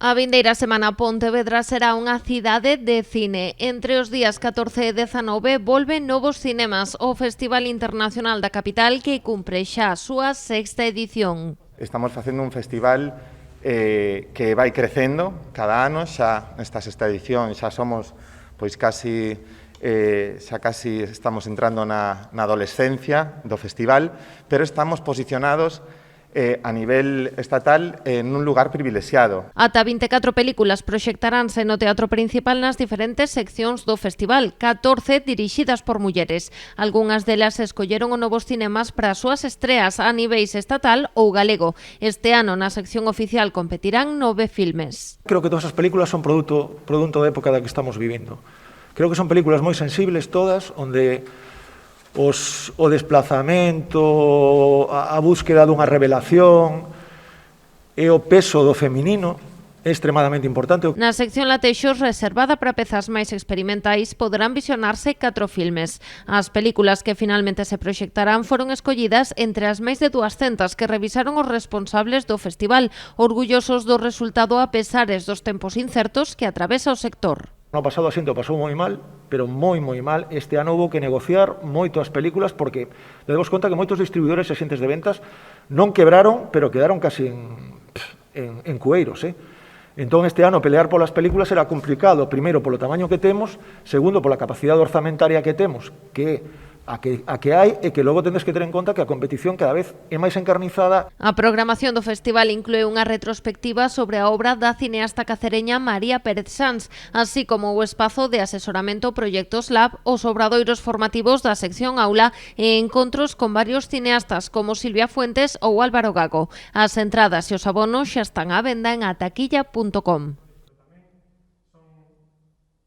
A vindeira semana Pontevedra será unha cidade de cine. Entre os días 14 e 19 volven Novos Cinemas, o Festival Internacional da Capital que cumpre xa a súa sexta edición. Estamos facendo un festival que vai crecendo cada ano, xa nesta sexta edición xa somos casi estamos entrando na adolescencia do festival, pero estamos posicionados a nivel estatal nun lugar privilexiado. Ata 24 películas proxectaránse no Teatro Principal nas diferentes seccións do festival, 14 dirixidas por mulleres. Algunhas delas escolleron o Novos Cinemas para as súas estreas a niveis estatal ou galego. Este ano na sección oficial competirán 9 filmes. Creo que todas as películas son produto da época da que estamos vivindo. Creo que son películas moi sensibles todas, onde o desplazamento, a búsqueda dunha revelación e o peso do feminino é extremadamente importante. Na sección Latexos, reservada para pezas máis experimentais, poderán visionarse 4 filmes. As películas que finalmente se proxectarán foron escollidas entre as máis de 200 que revisaron os responsables do festival, orgullosos do resultado a pesares dos tempos incertos que atravesa o sector. No pasado a xente o pasou moi mal, pero moi mal. Este ano houve que negociar moito as películas porque demos conta que moitos distribuidores e xentes de ventas non quebraron, pero quedaron casi en cueiros. Entón este ano pelear polas películas era complicado, primeiro polo tamaño que temos, segundo pola capacidade orzamentaria que temos, que a que hai e que logo tendes que ter en conta que a competición cada vez é máis encarnizada. A programación do festival inclúe unha retrospectiva sobre a obra da cineasta cacereña María Pérez Sanz, así como o espazo de asesoramento Proxectos Lab, os obradoiros formativos da sección aula e encontros con varios cineastas como Silvia Fuentes ou Álvaro Gago. As entradas e os abonos xa están á venda en ataquilla.com.